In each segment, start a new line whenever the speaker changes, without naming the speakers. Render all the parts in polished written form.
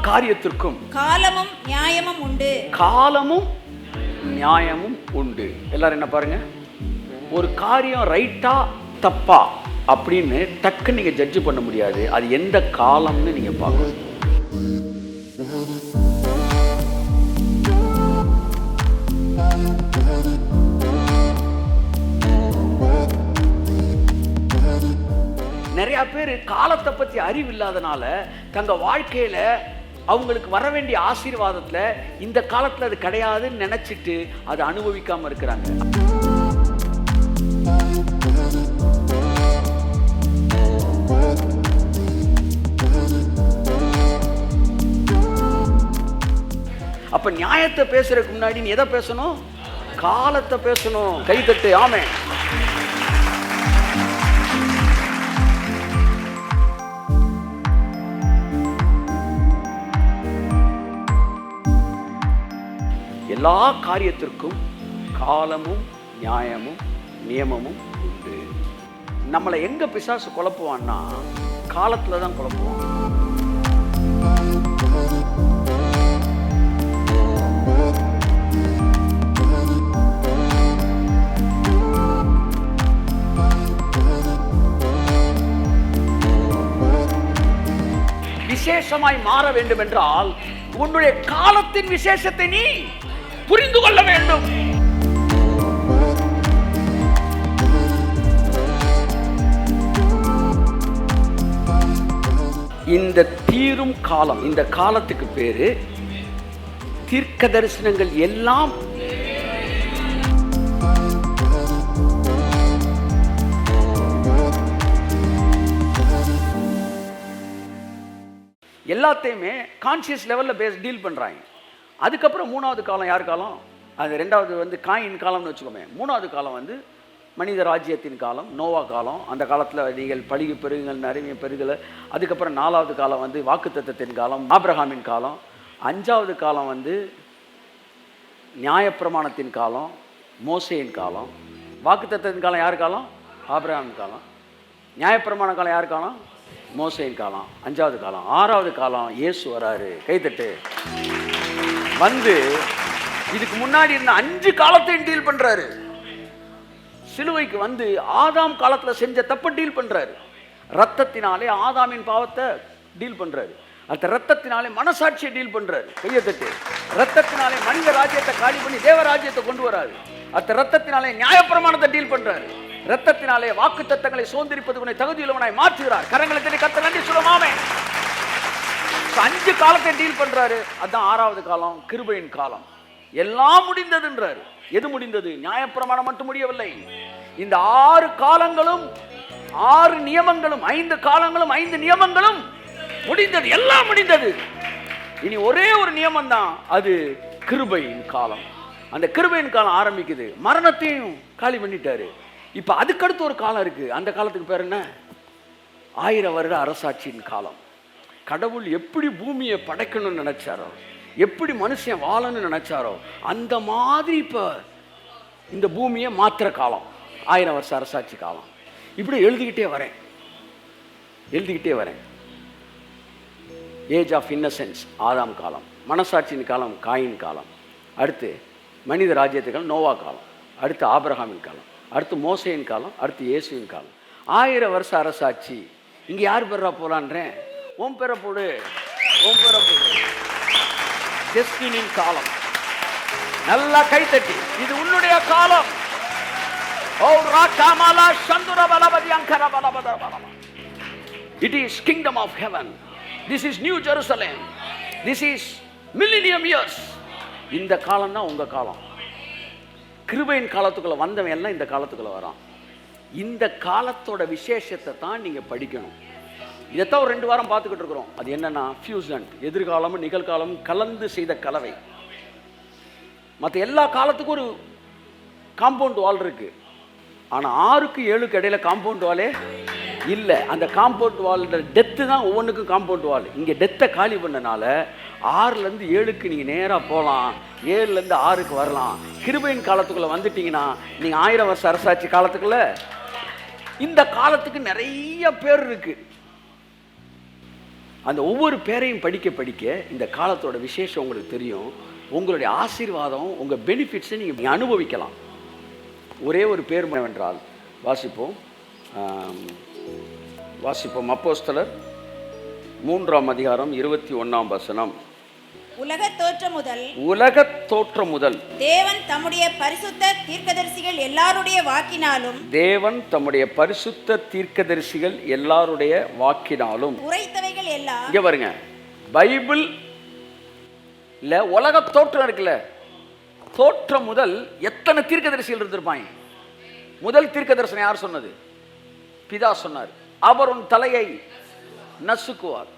காரியத்திற்கும்
காலமும் நியாயமும் உண்டு.
காலமும் நியாயமும் உண்டு. எல்லாரும் என்ன பாருங்க, ஒரு காரியம் ரைட்டா தப்பா அப்படின்னு டக்கு நீங்க ஜட்ஜ் பண்ண முடியாது. அது எந்த காலம்னு நீங்க பார்க்கணும். நிறைய பேர் காலத்தை பத்தி அறிவு இல்லாதனால தங்க வாழ்க்கையில அவங்களுக்கு வர வேண்டிய ஆசீர்வாதத்துல இந்த காலத்துல அது கிடையாதுன்னு நினைச்சிட்டு அதை அனுபவிக்காம இருக்கிறாங்க. அப்ப நியாயத்தை பேசுறதுக்கு முன்னாடி நீ எதை பேசணும்? காலத்தை பேசணும். கைதட்டு. ஆமென். எல்லா காரியத்திற்கும் காலமும் நியாயமும் நியமமும் உண்டு. நம்மளை எங்க பிசாசு குழப்புவான்னா காலத்துல தான் குழப்புவான். விசேஷமாய் மாற வேண்டும் என்றால் உன்னுடைய காலத்தின் விசேஷத்தை நீ புரிந்து கொள்ள வேண்டும். இந்த தீரும் காலம், இந்த காலத்துக்கு பேரு தீர்க்க தரிசனங்கள் எல்லாம் எல்லாத்தையுமே கான்சியஸ் லெவல்ல டீல் பண்றாங்க. அதுக்கப்புறம் மூணாவது காலம் யார் காலம்? அது ரெண்டாவது காயின் காலம்னு வச்சுக்கோமே. மூணாவது காலம் மனித ராஜ்யத்தின் காலம், நோவா காலம். அந்த காலத்தில் நீங்கள் பழுகி பெருகுங்கள் நிறைய பெருகலை. அதுக்கப்புறம் நாலாவது காலம் வாக்குத்தத்தத்தின் காலம், ஆபிரகாமின் காலம். அஞ்சாவது காலம் நியாயப்பிரமாணத்தின் காலம், மோசேயின் காலம். வாக்குத்தத்தத்தின் காலம் யார் காலம்? ஆபிரகாமின் காலம். நியாயப்பிரமாண காலம் யார் காலம்? மோசேயின் காலம். அஞ்சாவது காலம். ஆறாவது காலம் இயேசு வராரு. கைத்தட்டு. இதுக்கு முன்னாடி இருந்த 5 காலத்தையும் டீல் பண்றாரு. சிலுவைக்கு ஆதாம் காலத்துல செஞ்ச தப்ப டீல் பண்றாரு. ரத்தத்தினாலே ஆதாமின் பாவத்தை டீல் பண்றாரு. அடுத்த ரத்தத்தினாலே மனசாட்சியை டீல் பண்றாரு. கையத்தட்டு. ரத்தத்தினாலே மனித ராஜ்யத்தை காலி பண்ணி தேவ ராஜ்யத்தை கொண்டு வராரு. அடுத்த ரத்தத்தினாலே நியாயப்பிரமாணத்தை டீல் பண்றாரு. ரத்தத்தினாலே வாக்கு தத்தங்களை சுதந்திரிப்பது தகுதியுள்ளவனாய் மாற்றுகிறார். கரங்களை தட்டி கர்த்தர் நன்றி சொல்லுவோமே. 5 காலத்தை டீல் பண்றாரு. அதுதான் ஆறாவது காலம், கிருபையின் காலம். எல்லாம் முடிந்ததுன்றாரு. எது முடிந்தது? நியாயப்பிரமாணம் மட்டும் முடியவில்லை. இந்த 6 காலங்களும் 6 நியமங்களும் 5 காலங்களும் 5 நியமங்களும் முடிந்தது. எல்லாம் முடிந்தது. இனி ஒரே ஒரு நியமம் தான், அது கிருபையின் காலம். அந்த கிருபையின் காலம் ஆரம்பிக்குது. மரணத்தையும் காலி பண்ணிட்டாரு. இப்ப அதுக்கடுத்து ஒரு காலம் இருக்கு. அந்த காலத்துக்கு பேர் என்ன? 1000 வருட அரசாட்சியின் காலம். கடவுள் எப்படி பூமியை படைக்கணும்னு நினைச்சாரோ, எப்படி மனுஷன் வாழணும்னு நினைச்சாரோ, அந்த மாதிரி இப்ப இந்த பூமியை மாத்திர காலம் 1000 வருஷ அரசாட்சி காலம். இப்படி எழுதிக்கிட்டே வரேன். ஏஜ் ஆஃப் இன்னசென்ஸ் ஆதாம் காலம், மனசாட்சியின் காலம் காயின் காலம், அடுத்து மனித ராஜ்யத்துக்கு நோவா காலம், அடுத்து ஆபிரகாமின் காலம், அடுத்து மோசேயின் காலம், அடுத்து இயேசுவின் காலம். 1000 வருஷ அரசாட்சி. இங்க யார் பேரா போலான்றேன்? உன் பேரை போடு. டெஸ்டினின் காலம். நல்லா கைத்தட்டி, இது உன்னுடைய காலம். It is kingdom of heaven. This is New Jerusalem. This is millennium years. இந்த காலம் தான் உங்க காலம். கிருபையின் காலத்துக்குள்ள வந்தவன் எல்லாம் இந்த காலத்துக்குள்ள வரான். இந்த காலத்தோட விசேஷத்தை தான் நீங்க படிக்கணும். இதைத்தான் ஒரு 2 வாரம் பார்த்துக்கிட்டு இருக்கிறோம். அது என்னன்னா ஃபியூசன், எதிர்காலமும் நிகழ்காலமும் கலந்து செய்த கலவை. மற்ற எல்லா காலத்துக்கும் ஒரு காம்பவுண்ட் வால் இருக்கு. ஆனால் 6க்கு 7க்கு இடையில காம்பவுண்ட் வாலே இல்லை. அந்த காம்பவுண்ட் வால் டெத்து தான் ஒவ்வொன்றுக்கும் காம்பவுண்ட் வால். இங்கே டெத்தை காலி பண்ணனால 6லேருந்து 7க்கு நீங்கள் நேராக போகலாம், 7லேருந்து 6க்கு வரலாம். கிருபையின் காலத்துக்குள்ளே வந்துட்டீங்கன்னா நீங்கள் 1000 வருஷ அரசாட்சி காலத்துக்குள்ள. இந்த காலத்துக்கு நிறைய பேர் இருக்கு. அந்த ஒவ்வொரு பேரையும் படிக்க படிக்க இந்த காலத்தோட விசேஷம் உங்களுக்கு தெரியும். உங்களுடைய ஆசீர்வாதம், உங்கள் பெனிஃபிட்ஸை நீங்கள் அனுபவிக்கலாம். ஒரே ஒரு பேர் என்னவென்றால் வாசிப்போம் அப்போஸ்தலர் 3ஆம் அதிகாரம் 21ஆம் வசனம்.
உலகத் தோற்றம் முதல் தேவன் தம்முடைய பரிசுத்த தீர்க்கதரிசிகள் எல்லாருடைய வாக்கினாலும்
உரைத்தவைகள் எல்லாம். இங்க பாருங்க, பைபிள் இல்ல உலக தோற்றம் இருக்குல்ல, தோற்றம் முதல் எத்தனை தீர்க்கதரிசிகள் இருந்திருப்பாங்க. முதல் தீர்க்க தரிசனம் யார் சொன்னது? பிதா சொன்னார், அவர் உன் தலையை நசுக்குவார்.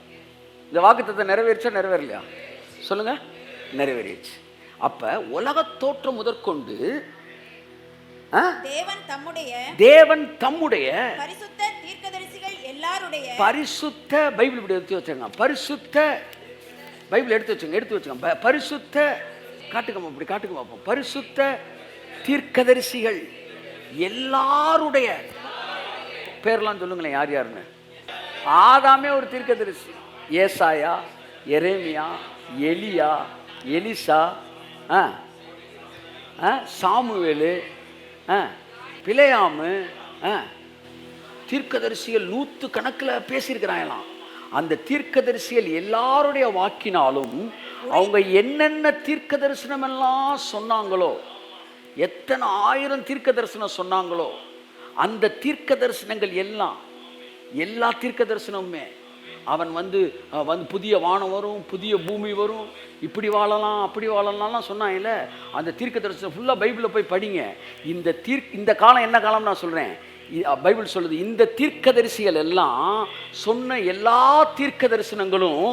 இந்த வாக்குத்தத்தம் நிறைவேறிச்சா நிறைவேறலையா சொல்லுங்க? நிறைவேறிச்சு. அப்ப உலக தோற்றம் முதற்கொண்டு தேவன் தம்முடைய பரிசுத்த தீர்க்கதரிசிகள் பரிசுத்த பைபிள் இப்படி எடுத்து வச்சாங்க. பரிசுத்த பைபிள் எடுத்து வச்சுங்க. பரிசுத்த காட்டுக்கமா, இப்படி காட்டுக்க பார்ப்போம். பரிசுத்த தீர்க்கதரிசிகள் எல்லாருடைய பேர்லாம் சொல்லுங்களேன், யார் யாருன்னு. ஆதாமே ஒரு தீர்க்கதரிசி. ஏசாயா, எரேமியா, எலியா, எலிசா, சாமுவேலு, பிலேயாமு, தீர்க்கதரிசிகள் 100 கணக்கில் பேசியிருக்கிறாங்களாம். அந்த தீர்க்கதரிசிகள் எல்லாருடைய வாக்கினாலும் அவங்க என்னென்ன தீர்க்க தரிசனம் எல்லாம் சொன்னாங்களோ, எத்தனை 1000 தீர்க்க தரிசனம் சொன்னாங்களோ, அந்த தீர்க்க தரிசனங்கள் எல்லாம், எல்லா தீர்க்க தரிசனமுமே அவன் வந்து புதிய வானம் வரும், புதிய பூமி வரும், இப்படி வாழலாம் அப்படி வாழலாம்லாம் சொன்னாங்கல்ல. அந்த தீர்க்க தரிசனம் ஃபுல்லாக பைபிளில் போய் படிங்க. இந்த காலம் என்ன காலம் நான் சொல்கிறேன், பைபிள் சொல்லுது, இந்த தீர்க்கதரிசிகள் எல்லாம் சொன்ன எல்லா தீர்க்க தரிசனங்களும்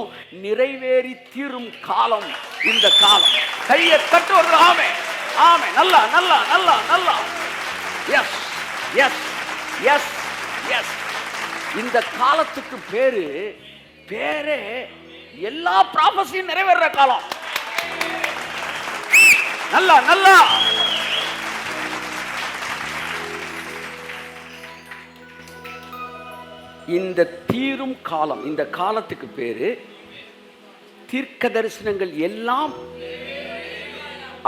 நிறைவேறி தீரும் காலம் இந்த காலம். கையை தட்டுவது. ஆமே ஆமே, நல்லா நல்லா நல்லா நல்லா. Yes yes yes yes. இந்த காலத்துக்கு பேரே எல்லா ப்ராபஸியும் நிறைவேற காலம். நல்லா நல்லா. இந்த தீரும் காலம், இந்த காலத்துக்கு பேரு தீர்க்க தரிசனங்கள் எல்லாம்.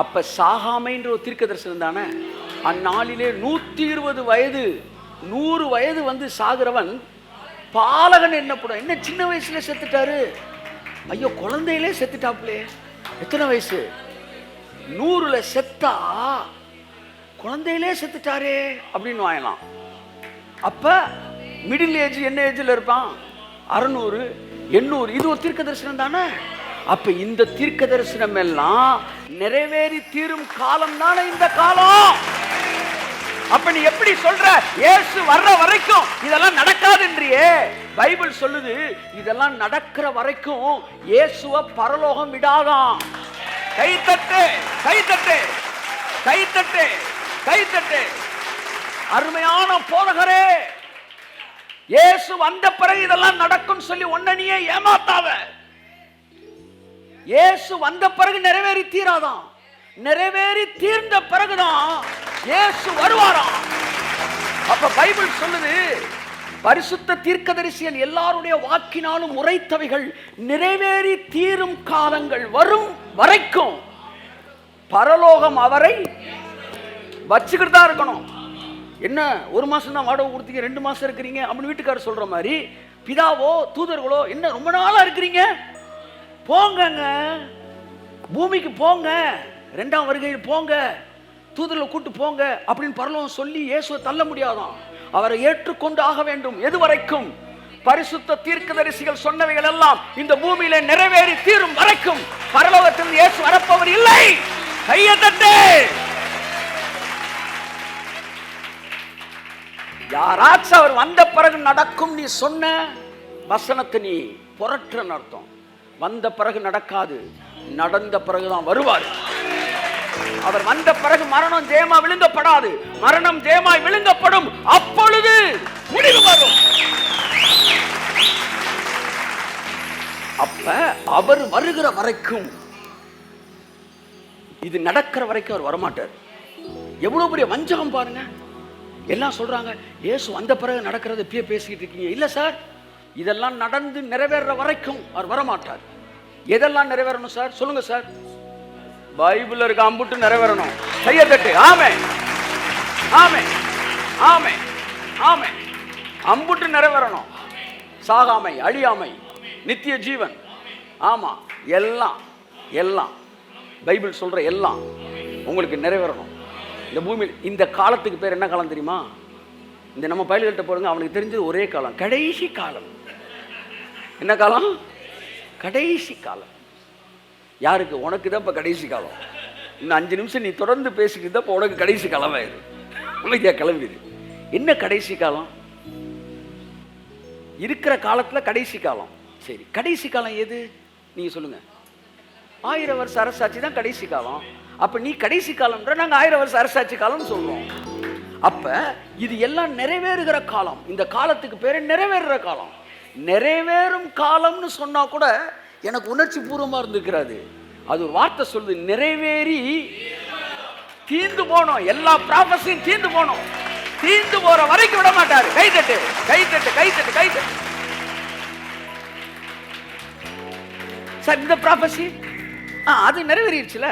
அப்ப சாகாமைன்ற ஒரு தீர்க்க தரிசனம் தானே. அந்நாளிலே 120 வயது 100 வயது வந்து சாகிறவன் பாலகன் என்னப்படும். என்ன சின்ன வயசுல செத்துட்டாரு, ஐயோ குழந்தையிலே செத்துட்டாப்லே. எத்தனை வயசு? 100ல செத்தா குழந்தையிலே செத்துட்டாரே அப்படின்னு வாங்கலாம். அப்ப மிடில் ஏஜ் என்ன ஏஜ்ல இருப்பான்? 600 800. இது ஒரு தீர்க்க தரிசனம் தானே. அப்ப இந்த தீர்க்க தரிசனம் எல்லாம் நிறைவேறி தீரும் காலம் தானே இந்த காலம். அப்ப நீ எப்படி சொல்ற இயேசு வர்ற வரைக்கும் இதெல்லாம் நடக்காதுன்றியே? பைபிள் சொல்லுது, இதெல்லாம் நடக்கிற வரைக்கும் இயேசுவ பரலோகம் விடாதான். கை தட்டு கை தட்டு கை தட்டு கை தட்டு. அருமையான போதகரே, இயேசு வந்த பிறகு இதெல்லாம் நடக்கும் சொல்லி ஒன்ன நீயே ஏமாத்தாத. இயேசு வந்த பிறகு நிறைவேறி தீராதான். நிறைவேறி தீர்ந்த பிறகுதான் இயேசு வருவாராம். அப்ப பைபிள் சொல்லுது, பரிசுத்த தீர்க்கதரிசிகள் எல்லாருடைய வாக்கினாலும் உரைத்தவைகள் நிறைவேறி தீரும் காலங்கள் வரும் வரைக்கும் பரலோகம் அவரை வச்சுக்கிட்டு தான் இருக்கணும். என்ன ஒரு மாசம் தான் வாடகை கொடுத்தீங்க, 2 மாசம் இருக்கிறீங்க அப்படின்னு வீட்டுக்காரர் சொல்ற மாதிரி, பிதாவோ தூதர்களோ என்ன ரொம்ப நாளா இருக்கிறீங்க, போங்கங்க பூமிக்கு போங்க, 2ஆம் வருகையில் போங்க, தூதர்களை கூட்டு போங்க அப்படின்னு பரலோகம் சொல்லி இயேசுவை தள்ள முடியாதான். அவரை ஏற்றுக்கொண்டு ஆக வேண்டும். எது வரைக்கும்? பரிசுத்த தீர்க்கதரிசிகள் சொன்னவைகள் எல்லாம் இந்த பூமியில நிறைவேறி தீரும் வரைக்கும் பரலோகத்தில் இயேசு வரப்பவர் இல்லை. கையை தட்டு. யாராச்சும் அவர் வந்த பிறகு நடக்கும் நீ சொன்ன வசனத்தை நீ புரட்டுறன்னு அர்த்தம். வந்த பிறகு நடக்காது, நடந்த பிறகுதான் வருவார். அவர் வந்த பிறகு மரணம் ஜெயமா விழுங்கப்படாது, மரணம் ஜெயமாய் விழுங்கப்படும். அப்பொழுது முடிவு வரும். அப்ப அவர் வருகிற வரைக்கும், இது நடக்கிற வரைக்கும் அவர் வரமாட்டார். எவ்வளவு பெரிய வஞ்சகம் பாருங்க. எல்லாம் சொல்றாங்க இயேசு வந்த பிறகு நடக்கிறது இப்பயே பேசிக்கிட்டு இருக்கீங்க. இல்ல சார், இதெல்லாம் நடந்து நிறைவேற வரைக்கும் அவர் வரமாட்டார். எதெல்லாம் நிறைவேறணும் சார்? சொல்லுங்க சார். பைபிள்ல இருக்க அம்புட்டு நிறைவேறணும். கையை தட்டு. ஆமென், ஆமென், ஆமென், ஆமென். அம்புட்டு நிறைவேறணும். சாகாமை, அழியாமை, நித்திய ஜீவன். ஆமா, எல்லாம் எல்லாம் பைபிள் சொல்ற எல்லாம் உங்களுக்கு நிறைவேறணும் இந்த பூமியில். இந்த காலத்துக்கு பேர் என்ன காலம் தெரியுமா? இந்த நம்ம பயல்கிட்ட போடுங்க, அவனுக்கு தெரிஞ்சது ஒரே காலம், கடைசி காலம். என்ன காலம்? கடைசி காலம். யாருக்கு? உனக்கு தான் இப்போ கடைசி காலம். இன்னும் 5 நிமிஷம் நீ தொடர்ந்து பேசிக்கிட்டு தான் இப்போ உனக்கு கடைசி காலம் ஆயிரு. அமைதியா கிளம்பிடு. என்ன கடைசி காலம்? இருக்கிற காலத்தில் கடைசி காலம். சரி, கடைசி காலம் எது? நீங்க சொல்லுங்க. 1000 வருஷ அரசாட்சி தான் கடைசி காலம். அப்ப நீ கடைசி காலம்ன்ற, நாங்க 1000 வருஷ அரசாட்சி காலம் சொல்றோம். அப்ப இது எல்லாம் நிறைவேறுகிற காலம். இந்த காலத்துக்கு பேரு நிறைவேறுற காலம். நிறைவேறும் காலம்னு சொன்னா கூட எனக்கு உணர்ச்சி பூர்வமா இருந்திருக்கிறது. அது ஒரு வார்த்தை சொல்லுது, நிறைவேறி தீந்து போனோம். எல்லா ப்ராபஸையும் தீந்து போனோம். தீந்து போற வரைக்கும் விட மாட்டாரு. கை தட்டு, கை தட்டு, கை தட்டு, கை தட்டு. சார், இந்த ப்ராபஸி அது நிறைவேறிடுச்சுல.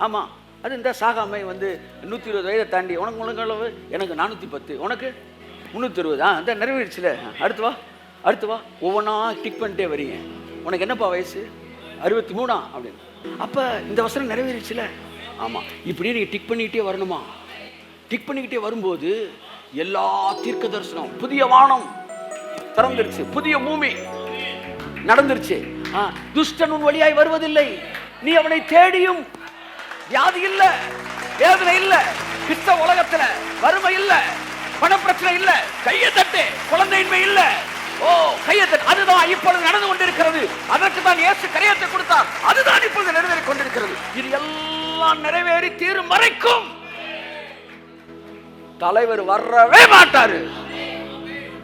ஆமா, அது இந்த சாகாமை 120 வயதை தாண்டி உனக்கு அளவு, எனக்கு 410, உனக்கு 320. இந்த நிறைவேறிடுச்சுல. அடுத்து வா, அடுத்து வா. ஒவ்வொன்றா டிக் பண்ணிட்டே வரீங்க. உனக்கு என்னப்பா வயசு? 63 அப்படின்னு. அப்ப இந்த வசனம் நிறைவேறிடுச்சுல. ஆமா, இப்படியே நீங்க டிக் பண்ணிக்கிட்டே வரணுமா? டிக் பண்ணிக்கிட்டே வரும்போது எல்லா தீர்க்க தரிசனம், புதிய வானம் திறந்துருச்சு, புதிய பூமி நடந்துருச்சு. துஷ்டன் உன் வழியாய் வருவதில்லை, நீ அவனை தேடியும். வியாதி இல்ல, வேதனை இல்ல, கிறிஸ்த உலகத்துல வறுமை இல்ல, பணப்பிரச்சனை இல்ல. கையை தட்டு. குழந்தையின்மை இல்ல. ஓ, கையை தட்டு. அதுதான் இப்பொழுது நடந்து கொண்டிருக்கிறது. அதற்கு தான் இயேசு கரையத்தை கொடுத்தார். அதுதான் இப்பொழுது நிறைவேறி கொண்டிருக்கிறது. இது எல்லாம் நிறைவேறி தீரும் வரைக்கும் தலைவர் வரவே மாட்டாரு,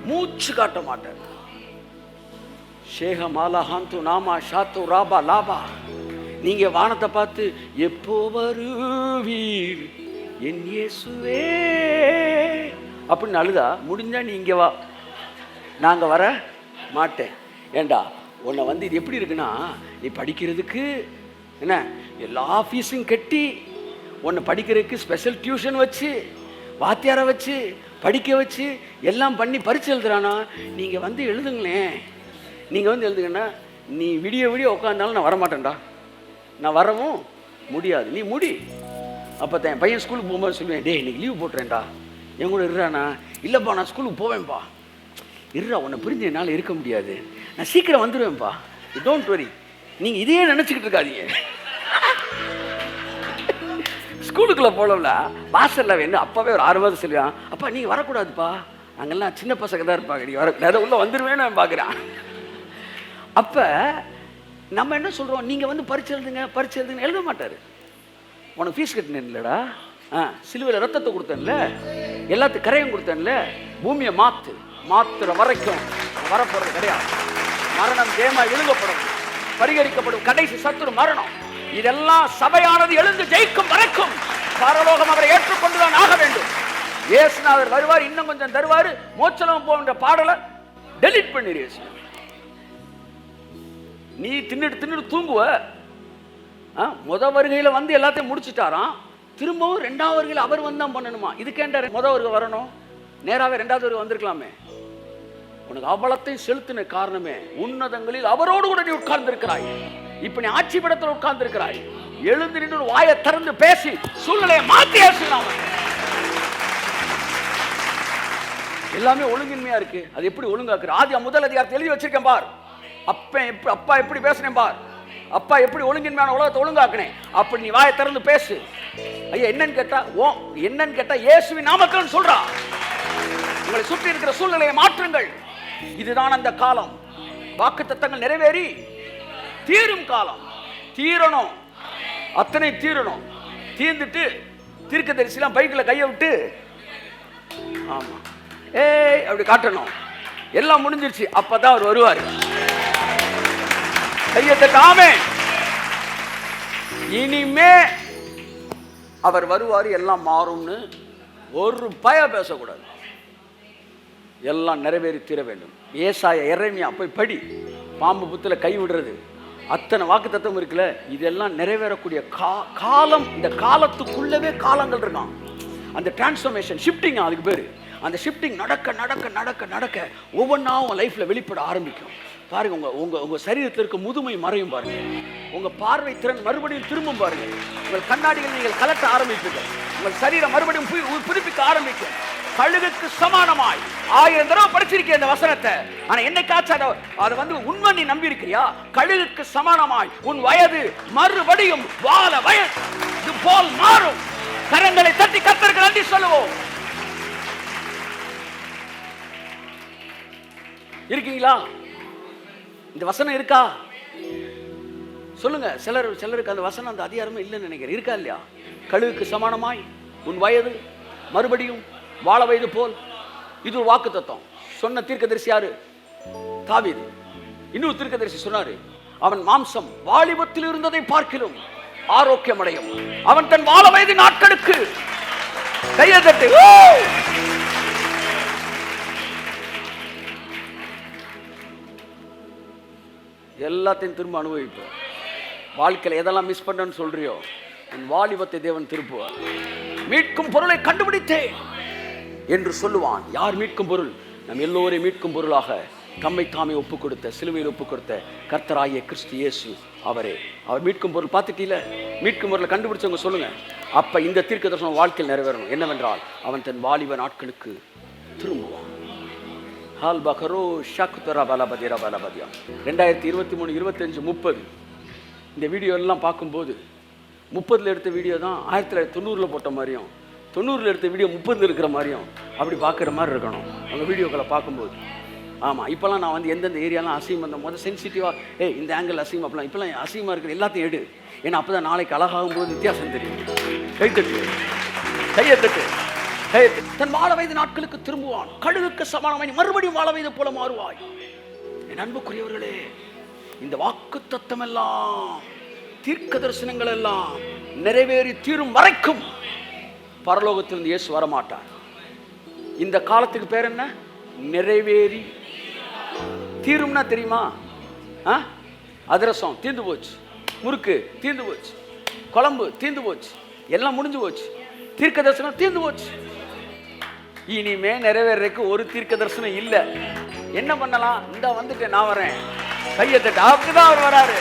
மூச்சு காட்ட மாட்டார். நீங்க வானத்தை பார்த்து எப்போ வருவீர் என் இயேசுவே அப்படின்னு அழுதா, முடிஞ்சா நீ இங்க வா, நாங்க வர மாட்டேன். ஏண்டா, உன்னை இது எப்படி இருக்குன்னா, நீ படிக்கிறதுக்கு என்ன எல்லா ஃபீஸும் கட்டி, உன்னை படிக்கிறதுக்கு ஸ்பெஷல் டியூஷன் வச்சு, வாத்தியாரை வச்சு, படிக்க வச்சு, எல்லாம் பண்ணி பரிச்சு எழுதுறானா. நீங்க எழுதுங்களேன். நீங்க எழுதுங்கன்னா, நீ விடிய விடிய உட்காந்தாலும் நான் வரமாட்டேன்டா, நான் வரவும் முடியாது, நீ முடி. அப்போ தான் என் பையன் ஸ்கூலுக்கு போகும்போது சொல்லுவேன், டே இன்னைக்கு லீவ் போட்டுறேன்டா, என் கூட இருறானா. இல்லைப்பா, நான் ஸ்கூலுக்கு போவேன்ப்பா. இருறா, உன்னை பிரிஞ்ச என்னால் இருக்க முடியாது, நான் சீக்கிரம் வந்துடுவேன்ப்பா, டோன்ட் வரி. நீங்கள் இதையே நினச்சிக்கிட்டு இருக்காதீங்க. ஸ்கூலுக்குள்ளே போகல, வாசல்ல வேணும். அப்போவே ஒரு 6 மாதம் சொல்லுவான், அப்பா நீங்கள் வரக்கூடாதுப்பா, அங்கெல்லாம் சின்ன பசங்க தான் இருப்பாங்க, நீ வர அதை உள்ளே வந்துடுவேன்னு நான் பார்க்குறேன். அப்போ நம்ம என்ன சொல்கிறோம், நீங்கள் பரிச்சு எழுதுங்க, பரிச்சு எழுதுங்க. எழுத மாட்டார். உனக்கு ஃபீஸ் கட்டினேன் இல்லைடா, சிலுவையில் ரத்தத்தை கொடுத்தேன்ல, எல்லாத்துக்கும் கரையும் கொடுத்தேன்ல, பூமியை மாத்துற வரைக்கும் வரப்போகிறது கிடையாது. மரணம் ஜெயமா விழுங்கப்படும், பரிகரிக்கப்படும். கடைசி சத்துரு மரணம். இதெல்லாம் சபையானது எழுந்து ஜெயிக்கும் வரைக்கும் பரலோகம் அவரை ஏற்றுக்கொண்டுதான் ஆக வேண்டும். இயேசுநாதர் வருவார், இன்னும் கொஞ்சம் தருவார். மோட்சம் போன்ற பாடலை டெலிட் பண்ணிரு. நீ தின்னுட்டு தூங்குவ. முத வருகையில் எல்லாத்தையும் முடிச்சுட்டாராம். திரும்பவும் 2வது வருகையில் அவர் தான் பண்ணணுமா? இதுக்கேண்ட முத வருகை வரணும், நேராகவே 2வது வருகை வந்திருக்கலாமே. உனக்கு அவலத்தையும் செலுத்தின காரணமே, உன்னதங்களில் அவரோடு கூட நீ உட்கார்ந்து இருக்கிறாய். இப்ப நீ ஆட்சி படத்தில் உட்கார்ந்து இருக்கிறாய். எழுந்து நின்று வாயை திறந்து பேசி சூழ்நிலையை மாற்றி பேசலாம். எல்லாமே ஒழுங்கின்மையா இருக்கு. அது எப்படி ஒழுங்காக்குற? ஆதி முதல் அதிகாரத்தை எழுதி வச்சிருக்கேன் பார். அப்பா எப்படி பேசினேன் பார். அப்பா எப்படி ஒழுங்கின்மையான உலகத்தை ஒழுங்காக்குனேன். அப்படி நீ வாயை திறந்து பேசு. ஐயா, என்னன்னு கேட்டா இயேசுவின் நாமத்தில் சொல்றா. உங்களை சுற்றி இருக்கிற சூழ்நிலையை மாற்றுங்கள். இதுதான் அந்த காலம். வாக்குத்தத்தங்கள் நிறைவேறி தீரும் காலம். தீரணும், அத்தனை தீரணும். தீர்ந்துட்டு தீர்க்கதரிசிலாம் பைக்கில் கையை விட்டு ஆமா ஏய் அப்படி காட்டணும். எல்லாம் முடிஞ்சிருச்சு. அப்பதான் அவர் வருவார். கையை தட்டாமே. இனிமே அவர் வருவார், எல்லாம் மாறும்னு ஒரு பய பேசக்கூடாது. எல்லாம் நிறைவேறி தீர வேண்டும். ஏசாயா, எரேமியா போய் படி. பாம்பு புத்துல கை விடுறது, அத்தனை வாக்குத்தத்தம் இருக்குல்ல, இதெல்லாம் நிறைவேறக்கூடிய காலம். இந்த காலத்துக்குள்ளவே காலங்கள் இருக்கான். அந்த டிரான்ஸ்ஃபர்மேஷன், ஷிஃப்டிங் அதுக்கு பேர். அந்த ஷிஃப்டிங் நடக்க நடக்க நடக்க நடக்க ஒவ்வொன்றா உங்கள் லைஃப்பில் வெளிப்பட ஆரம்பிக்கும். பாருங்க, உங்கள் சரீரத்தில் இருக்க முதுமை மறையும் பாருங்க. உங்கள் பார்வை திறன் மறுபடியும் திரும்பும் பாருங்க. உங்கள் கண்ணாடிகள் நீங்கள் கலட்ட ஆரம்பிப்பீர்கள். உங்கள் சரீரம் மறுபடியும் புதுப்பிக்க ஆரம்பிக்கும். கழுகுக்கு சமானமாய் 1000 தடவை படிச்சிருக்கேன் இந்த வசனத்தை. ஆனா என்னைக்காச்சும் அதை உண்மை நீ நம்பி இருக்கிறியா? கழுகுக்கு சமானமாய் உன் வயது மறுபடியும் வாழ வயது போல் மாறும். கரங்களை தட்டி கர்த்தருக்கு நன்றி சொல்லுவோம். இருக்கீங்களா? இந்த வசனம் இருக்கா சொல்லுங்க. சிலருக்கு அந்த வசனம், அந்த அதிகாரமே இல்லைன்னு நினைக்கிறேன். இருக்கா இல்லையா? கழுகுக்கு சமானமாய் உன் வயது மறுபடியும் வாழ வயது போல். இது ஒரு வாக்கு தத்துவம். சொன்ன தீர்க்கதரிசி யாரு? தாவீது. இன்னொரு தீர்க்கதரிசி சொன்னாரு, அவன் மாம்சம் வாலிபத்தில் இருந்ததை பார்க்கிலும் ஆரோக்கியம் அடையும். அவன் தன் வாழ வயது நாட்களுக்கு கையை தட்டு எல்லாத்தையும் திரும்ப அனுபவிப்போம். வாழ்க்கையில் எதெல்லாம் மிஸ் பண்ணன்னு சொல்றியோ உன் வாலிபத்தை தேவன் திருப்புவார். மீட்கும் பொருளை கண்டுபிடித்தேன் என்று சொல்லுவான். யார் மீட்கும் பொருள்? நம் எல்லோரையும் மீட்கும் பொருளாக தம்மை தாமே ஒப்புக் கொடுத்த, சிலுவையில் ஒப்புக் கொடுத்த கர்த்தராகிய கிறிஸ்து இயேசு அவரே. அவர் மீட்கும் பொருள். பார்த்துட்டீல? மீட்கும் பொருளை கண்டுபிடிச்சவங்க சொல்லுங்க. அப்ப இந்த தீர்க்கதரிசனம் வாழ்க்கையில் நிறைவேறணும். என்னவென்றால், அவன் தன் வாலிப நாட்களுக்கு திரும்புவான். 2023, 25, 30 இந்த வீடியோ எல்லாம் பார்க்கும்போது 30 எடுத்த வீடியோ தான் 1990 போட்ட மாதிரியும், 90 எடுத்த வீடியோ 30 இருக்கிற மாதிரியும் அப்படி பார்க்குற மாதிரி இருக்கணும் அவங்க வீடியோக்களை பார்க்கும்போது. ஆமாம், இப்போலாம் நான் எந்தெந்த ஏரியாலாம் அசிங்கம் அந்த முதல் சென்சிட்டிவாக இந்த ஆங்கிள் அசிங்கம் அப்படிலாம் இப்போலாம் அசிங்கமாக இருக்கிற எல்லாத்தையும் எடு. ஏன்னா அப்போ தான் நாளைக்கு அழகாகும் போது வித்தியாசம் தெரியும். கைத்தட்டு, கையத்தட்டு. தன் வாழ வயது நாட்களுக்கு திரும்புவான். கழுகுக்கு சமானமாய் மறுபடியும் வாழ வயது போல மாறுவாய். என் அன்புக்குரியவர்களே, இந்த வாக்கு தத்தம் எல்லாம், தீர்க்க தரிசனங்கள் எல்லாம் நிறைவேறி தீரும் வரைக்கும் பரலோகத்திலிருந்து இயேசு வரமாட்டார். இந்த காலத்துக்கு பேர் என்ன? நிறைவேறி தீரும்னா தெரியுமா? அதிரசம் தீர்ந்து போச்சு, முறுக்கு தீர்ந்து போச்சு, குழம்பு தீர்ந்து போச்சு, எல்லாம் முடிஞ்சு போச்சு. தீர்க்க தரிசனம் தீர்ந்து போச்சு. இனிமே நிறைவேறதுக்கு ஒரு தீர்க்க தரிசனம் இல்ல. என்ன பண்ணலாம்? இந்த வந்துட்டேன், நான் வரேன், கையத்தட்டு. அப்படிதான் அவர் வராரு.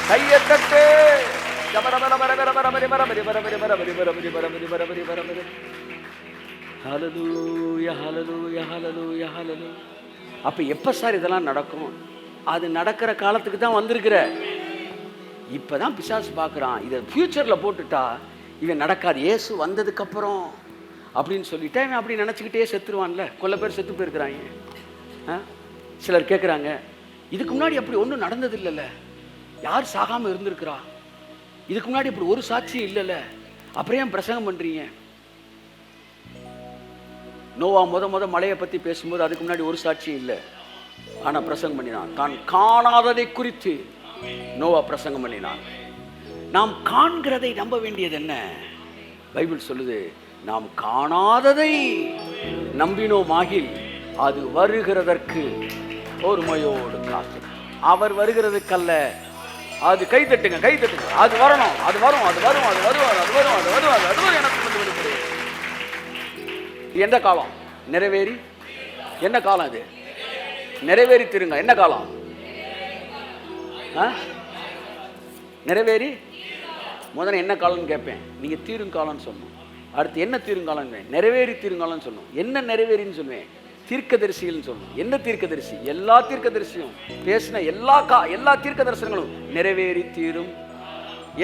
கையத்தட்டு. அப்ப எப்ப சார் இதெல்லாம் நடக்கும்? அது நடக்கிற காலத்துக்கு தான் வந்திருக்கிற. இப்பதான் பிசாசு பார்க்குறான், இதை ஃபியூச்சர்ல போட்டுட்டா இவன் நடக்காது, இயேசு வந்ததுக்கு அப்புறம் அப்படின்னு சொல்லிட்டா இவன் அப்படி நினச்சிக்கிட்டே செத்துருவான்ல. கொல்ல பேர் செத்து போயிருக்கிறாங்க. சிலர் கேட்குறாங்க, இதுக்கு முன்னாடி அப்படி ஒன்றும் நடந்தது இல்லைல்ல, யார் சாகாமல் இருந்திருக்கிறா? இதுக்கு முன்னாடி இப்படி ஒரு சாட்சியும் இல்லைல்ல, அப்புறம் ஏன் பிரசங்கம் பண்ணுறீங்க? நோவா முத மழையை பற்றி பேசும்போது அதுக்கு முன்னாடி ஒரு சாட்சியும் இல்லை, ஆனால் பிரசங்கம் பண்ணினான். தான் காணாததை குறித்து நோவா பிரசங்கம் பண்ணினான். நாம் காண்கிறதை நம்ப வேண்டியது என்ன? பைபிள் சொல்லுது, நாம் காணாததை நம்பினோமாகில் அது வருகிறதற்கு பொறுமையோடு காத்து. அவர் வருகிறதுக்கல்ல, அது கைத்தட்டுங்க, கைத்தட்டுங்க. அது வரணும், அது வரும், அது வரும், அது வருவார், அது வரும், அது வருவார், அது வரும். எனக்கு எந்த காலம்? நிறைவேறி என்ன காலம்? அது நிறைவேறி திருங்க. என்ன காலம்? நிறைவேறி முதல்ல என்ன காலம்னு கேட்பேன். நீங்க தீருங்காலம்னு சொல்லணும். அடுத்து என்ன தீருங்காலம்? நிறைவேறி தீருங்காலம்னு சொல்லணும். என்ன நிறைவேறின்னு சொல்லுவேன்? தீர்க்கதரிசிகள்னு சொல்லணும். என்ன தீர்க்கதரிசி? எல்லா தீர்க்கதரிசியும் பேசின எல்லா தீர்க்க தரிசனங்களும் நிறைவேறி தீரும்.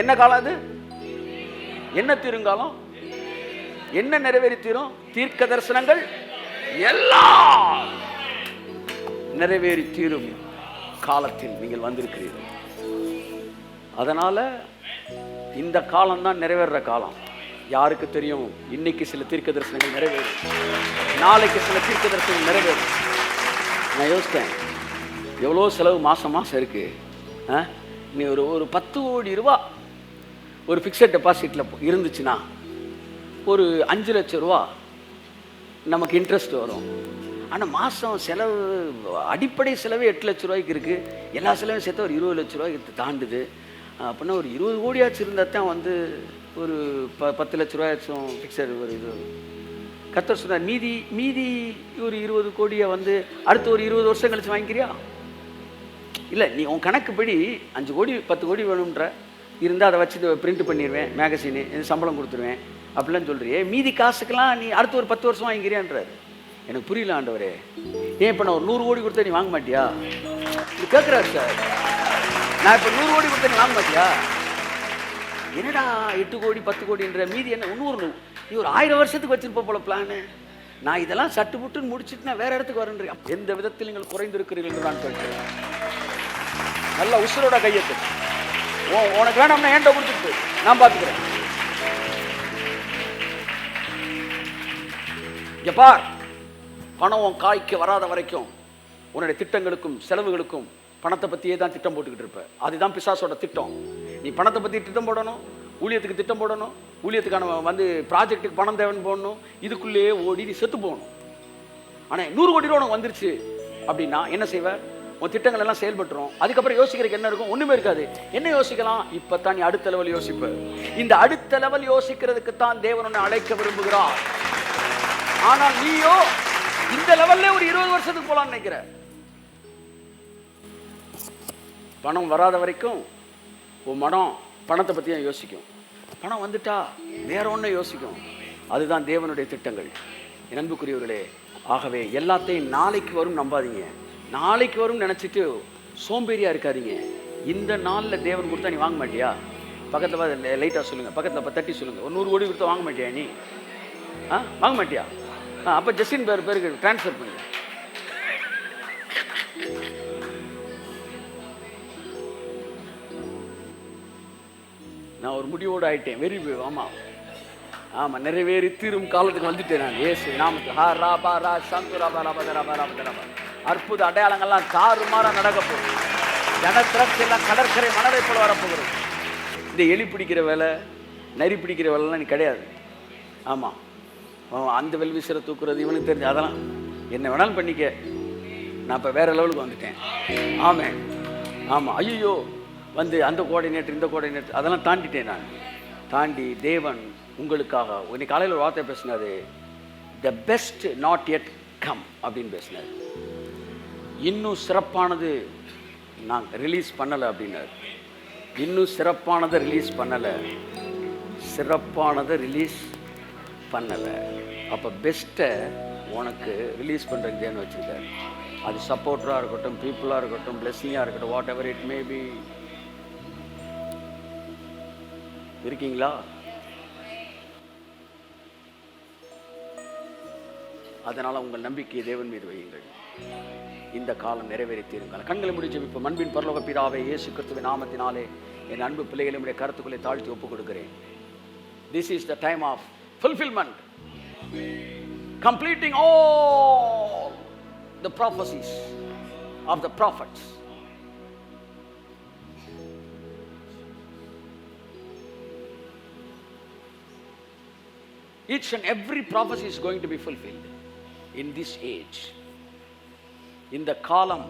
என்ன காலம் அது? என்ன தீருங்காலம்? என்ன நிறைவேறி தீரும்? தீர்க்க தரிசனங்கள் எல்லாம் நிறைவேறி தீரும் காலத்தில் நீங்கள் வந்திருக்கிறீர்கள். அதனால இந்த காலம் தான் நிறைவேற காலம். யாருக்கு தெரியும்? இன்னைக்கு சில தீர்க்க தரிசனங்கள் நிறைவேறும், நாளைக்கு சில தீர்க்க தரிசனங்கள் நிறைவேறும். நான் யோசித்தேன், எவ்வளோ செலவு மாதம் இருக்கு. நீ ஒரு 10 கோடி ரூபா ஒரு ஃபிக்ஸட் டெபாசிட்டில் இருந்துச்சுன்னா ஒரு 5 லட்சம் ரூபா நமக்கு இன்ட்ரெஸ்ட் வரும். ஆனால் மாதம் செலவு, அடிப்படை செலவு 8 லட்ச ரூபாய்க்கு இருக்குது. எல்லா செலவும் சேர்த்து ஒரு 20 லட்ச ரூபாய்க்கு தாண்டுது. அப்படின்னா ஒரு 20 கோடியாச்சும் இருந்தால் தான் வந்து ஒரு 10 லட்ச ரூபாயாச்சும் ஃபிக்ஸட் ஒரு இது. கர்த்தர் சொன்னார், மீதி ஒரு 20 கோடியை வந்து அடுத்த ஒரு 20 வருஷம் கழிச்சு வாங்கிக்கிறியா? இல்லை, நீ உன் கணக்குப்படி 5 கோடி 10 கோடி வேணுன்ற இருந்தால் அதை வச்சு பிரிண்ட் பண்ணிடுவேன், மேகசினு சம்பளம் கொடுத்துருவேன் அப்படிலாம் சொல்கிறியே, மீதி காசுக்கெல்லாம் நீ அடுத்த ஒரு 10 வருஷம் வாங்கிக்கிறியான்றாரு. எனக்கு புரியல ஆண்டவரே, ஏன் இப்போ நான் ஒரு 100 கோடி கொடுத்தா நீ வாங்க மாட்டியா? இது கேட்குறாரு சார். நான் இப்போ 100 கோடி கொடுத்தா நீ வாங்க மாட்டியா? என்னடா 8 கோடி 10 கோடின்ற மீதி என்ன இன்னொரு நீ ஒரு 1000 வருஷத்துக்கு வச்சிருப்ப போல பிளானு. நான் இதெல்லாம் சட்டு புட்டுன்னு முடிச்சுட்டு நான் வேற இடத்துக்கு வரேன். எந்த விதத்தில் நீங்கள் குறைந்திருக்கிறீர்கள் என்று நான் கேட்கிறேன். நல்ல உசுரோட கையெழுத்து. உனக்கு வேணாம்னா ஏன்ட்ட கொடுத்துட்டு நான் பார்த்துக்கிறேன். இங்க பார், பணம் உன் காய்க்கு வராத வரைக்கும் உன்னுடைய திட்டங்களுக்கும் செலவுகளுக்கும் பணத்தை பற்றியே தான் திட்டம் போட்டுக்கிட்டு இருப்ப. அதுதான் பிசாசோட திட்டம். நீ பணத்தை பற்றி திட்டம் போடணும், ஊழியத்துக்கு திட்டம் போடணும், ஊழியத்துக்கான வந்து ப்ராஜெக்ட்டுக்கு பணம் தேவைன்னு போடணும், இதுக்குள்ளேயே ஓடி நீ செத்து போகணும். ஆனால் 100 கோடி ரூபா உனக்கு வந்துருச்சு அப்படின்னா என்ன செய்வ? உன் திட்டங்கள் எல்லாம் செயல்பட்டுரும். அதுக்கப்புறம் யோசிக்கிறதுக்கு என்ன இருக்கும்? ஒன்றுமே இருக்காது. என்ன யோசிக்கலாம்? இப்போ தான் நீ அடுத்த லெவல் யோசிப்ப. இந்த அடுத்த லெவல் யோசிக்கிறதுக்கு தான் தேவன் உன்னை அழைக்க விரும்புகிறார். ஆனால் நீயோ இந்த லெவல்ல ஒரு 20 வருஷத்துக்கு போலான்னு நினைக்கிற. பணம் வராத வரைக்கும் உன் மனம் பணத்தை பற்றி தான் யோசிக்கும். பணம் வந்துட்டா வேற ஒன்று யோசிக்கும். அதுதான் தேவனுடைய திட்டங்கள். என் அன்புக்குரியவர்களே, ஆகவே எல்லாத்தையும் நாளைக்கு வரும் நம்பாதீங்க. நாளைக்கு வரும் நினச்சிட்டு சோம்பேறியாக இருக்காதீங்க. இந்த நாளில் தேவன் கொடுத்தா நீ வாங்க மாட்டியா? பக்கத்தில் லைட்டாக சொல்லுங்கள், பக்கத்தில் தட்டி சொல்லுங்கள், ஒரு 100 கோடி கொடுத்தா வாங்க மாட்டியா நீ? வாங்க மாட்டியா? அப்போ ஜஸ்டின் பேருக்கு ட்ரான்ஸ்ஃபர் பண்ணுங்க. நான் ஒரு முடிவோடு ஆயிட்டேன். வெரி ஆமாம் ஆமாம், நிறைவேறி தீரும் காலத்துக்கு வந்துட்டேன் நான். ஏசு நாமத்துக்கு ஹா ரா பா ரா சந்து ரா பா ரா பா ரா பா ரா பா ரா. அற்புத அடையாளங்கள்லாம் தாறுமாறாக நடக்க போகுது. ஜனத்திரட்சி எல்லாம் கடற்கரை மணலை போல வரப்போகிறது. இந்த எலி பிடிக்கிற வேலை, நரி பிடிக்கிற வேலைலாம் நீ கிடையாது. ஆமாம், அந்த வெல்விசரை தூக்குறது இவனுக்கு தெரிஞ்சு அதெல்லாம் என்ன வேணாலும் பண்ணிக்க. நான் இப்போ வேறு லெவலுக்கு வந்துட்டேன். ஆமாம் ஆமாம், ஐயோ வந்து அந்த கோஆர்டினேட்டர் இந்த கோஆர்டினேட்டர் அதெல்லாம் தாண்டிட்டேன். நான் தாண்டி தேவன் உங்களுக்காக இன்னைக்கு காலையில் ஒரு வார்த்தை பேசினாரு. The best not yet come அப்படின்னு பேசினார். இன்னும் சிறப்பானது நான் ரிலீஸ் பண்ணலை அப்படின்னாரு. இன்னும் சிறப்பானதை ரிலீஸ் பண்ணலை, சிறப்பானதை ரிலீஸ் பண்ணலை. அப்போ பெஸ்ட்டை உனக்கு ரிலீஸ் பண்ணுறதுக்கு தேன்னு வச்சுருக்காரு. அது சப்போர்ட்டராக இருக்கட்டும், பீப்புளாக இருக்கட்டும், பிளெஸ்ஸிங்காக இருக்கட்டும், what ever it may be. இருக்கீங்களா? அதனால் உங்கள் நம்பிக்கையை தேவன் மீது வையுங்கள். இந்த காலம் நிறைவேறி தீருங்கள். கண்களை முடிச்சு இப்போ மண்பின் பரலோக பிதாவே இயேசு கிறிஸ்துவின் நாமத்தினாலே என் அன்பு பிள்ளைகளுடைய கருத்துக்களை தாழ்த்தி ஒப்புக் கொடுக்கிறேன். This is the time of fulfillment, completing all the prophecies of the prophets. Each and every prophecy is going to be fulfilled in this age. இந்த காலம்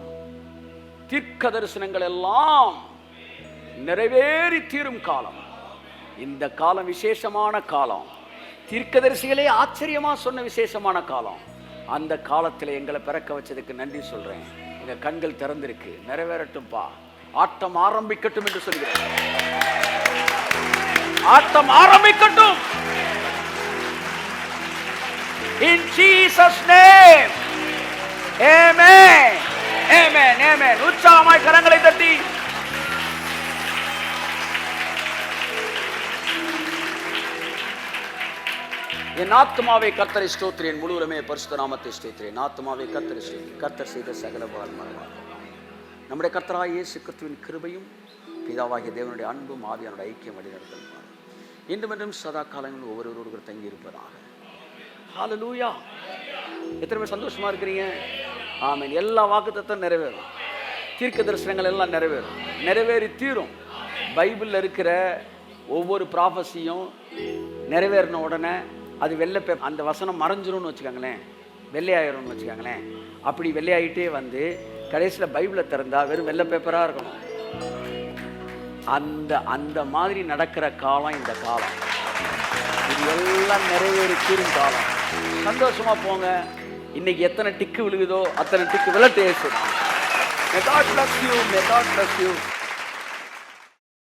தீர்க்க தரிசனங்கள் எல்லாம் நிறைவேறி தீரும் காலம். இந்த காலம் விசேஷமான காலம். தீர்க்கதரிசிகளே ஆச்சரியமா சொன்ன விசேஷமான காலம். அந்த காலத்தில் எங்களை பிறக்க வச்சதுக்கு நன்றி சொல்றேன். எங்க கண்கள் திறந்திருக்கு, நிறைவேறட்டும்பா. ஆட்டம் ஆரம்பிக்கட்டும் என்று சொல்கிறேன். ஆட்டம் ஆரம்பிக்கட்டும். In Jesus name. Amen. Amen. Amen. உற்சாகமாய் கரங்களை தட்டி என் ஆத்துமாவே கர்த்தரை ஸ்தோத்திரி, என் முழுவதுமே பரிசுத்த நாமத்தை ஸ்தோத்திரி. என் ஆத்துமாவே கர்த்தரை ஸ்தோத்திரி. கர்த்தர் செய்த சகல உபகாரங்களும் நம்முடைய கர்த்தராகிய இயேசு கிறிஸ்துவின் கிருபையும் பிதாவாகிய தேவனுடைய அன்பும் ஆவியானுடைய ஐக்கியம் வழிநடத்தல் இன்றும் என்றும் சதா காலங்களில் ஒவ்வொருவரோடு தங்கி இருப்பதாக. ஹல்லேலூயா. எத்தனை பேர் சந்தோஷமா இருக்கிறீங்க? ஆமென். எல்லா வாக்குத்தத்தம் நிறைவேறும். தீர்க்க தரிசனங்கள் எல்லாம் நிறைவேறும், நிறைவேறி தீரும். பைபிளில் இருக்கிற ஒவ்வொரு ப்ராஃபஸியும் நிறைவேறின உடனே அது அந்த வசனம் மறைஞ்சிரும்னு வச்சுக்கோங்களேன். வெள்ளையாயிரும்னு வச்சுக்காங்களேன். அப்படி வெள்ளையாயிட்டே வந்து கடைசியில் பைபிளை திறந்தா வெறும் வெள்ளை பேப்பராக இருக்கணும். அந்த அந்த மாதிரி நடக்கிற காலம் இந்த காலம். இது எல்லாம் நிறைவேறி கூறும் காலம். சந்தோஷமா போங்க. இன்னைக்கு எத்தனை டிக்கு விழுகுதோ அத்தனை டிக்கு விளட்டு ஏசு. May God bless you. May God bless you.